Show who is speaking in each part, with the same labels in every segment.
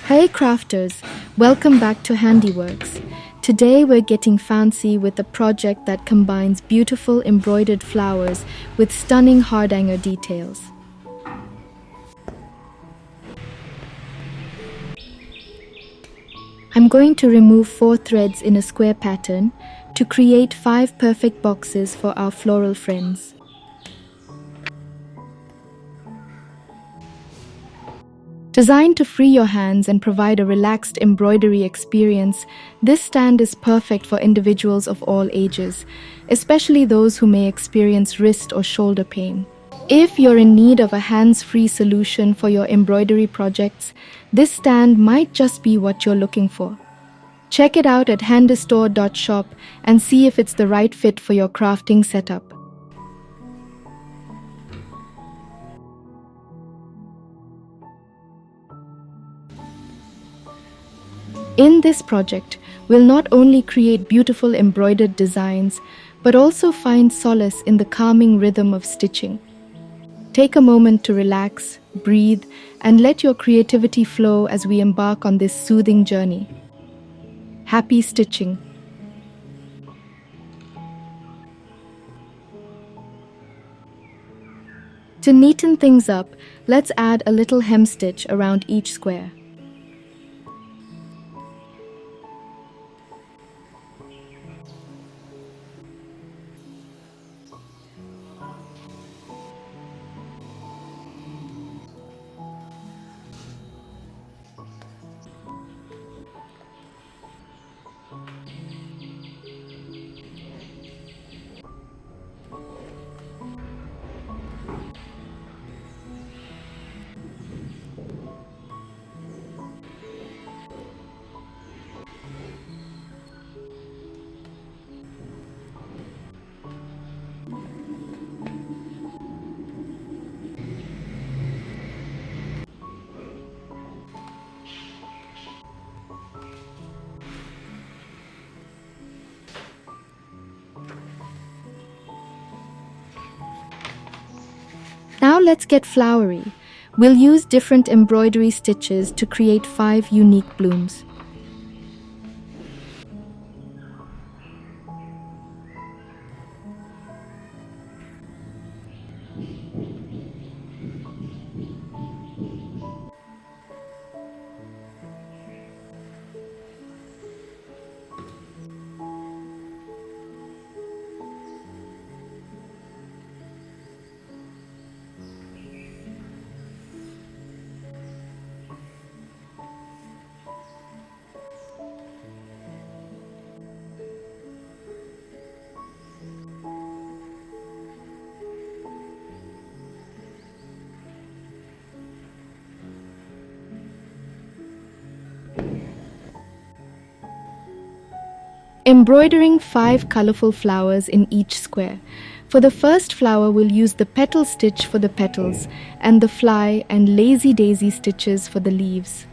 Speaker 1: Hey crafters, welcome back to Handiworks. Today we're getting fancy with a project that combines beautiful embroidered flowers with stunning hardanger details. I'm going to remove 4 threads in a square pattern to create 5 perfect boxes for our floral friends. Designed to free your hands and provide a relaxed embroidery experience, this stand is perfect for individuals of all ages, especially those who may experience wrist or shoulder pain. If you're in need of a hands-free solution for your embroidery projects, this stand might just be what you're looking for. Check it out at handystore.shop and see if it's the right fit for your crafting setup. In this project, we'll not only create beautiful embroidered designs, but also find solace in the calming rhythm of stitching. Take a moment to relax, breathe, and let your creativity flow as we embark on this soothing journey. Happy stitching! To neaten things up, let's add a little hem stitch around each square. Now let's get flowery. We'll use different embroidery stitches to create 5 unique blooms. Embroidering 5 colorful flowers in each square. For the first flower, we'll use the petal stitch for the petals and the fly and lazy daisy stitches for the leaves.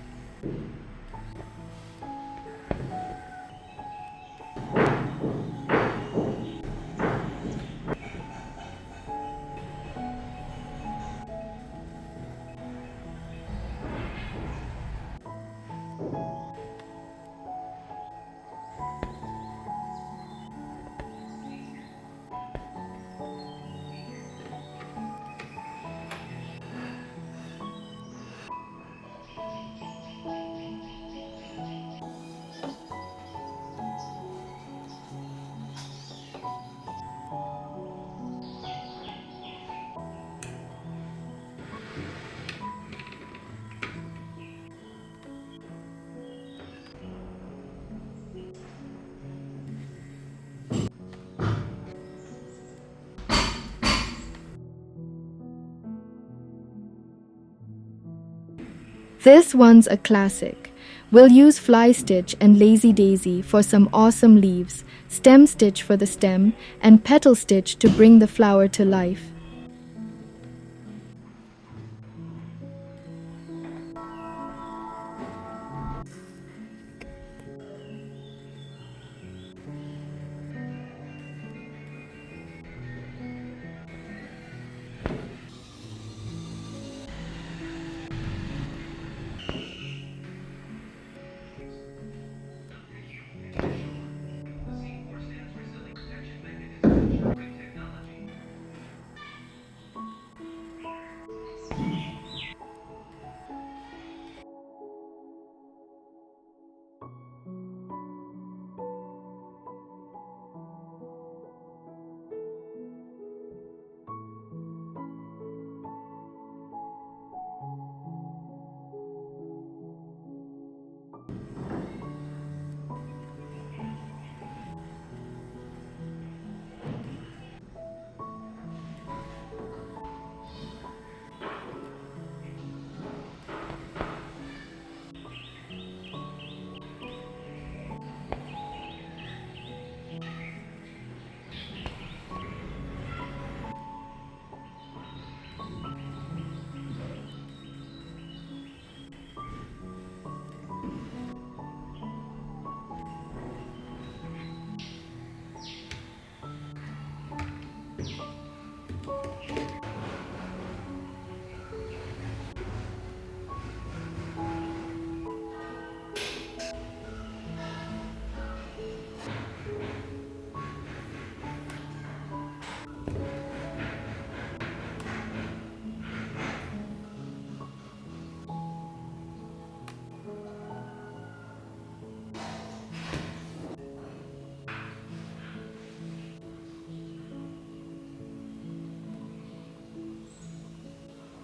Speaker 1: This one's a classic. We'll use fly stitch and lazy daisy for some awesome leaves, stem stitch for the stem, and petal stitch to bring the flower to life.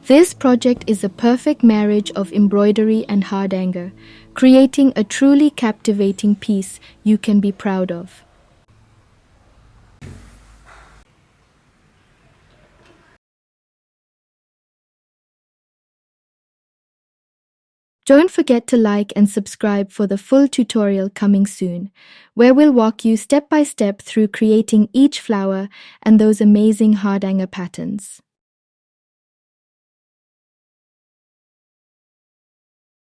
Speaker 1: This project is a perfect marriage of embroidery and hardanger, creating a truly captivating piece you can be proud of. Don't forget to like and subscribe for the full tutorial coming soon, where we'll walk you step by step through creating each flower and those amazing hardanger patterns.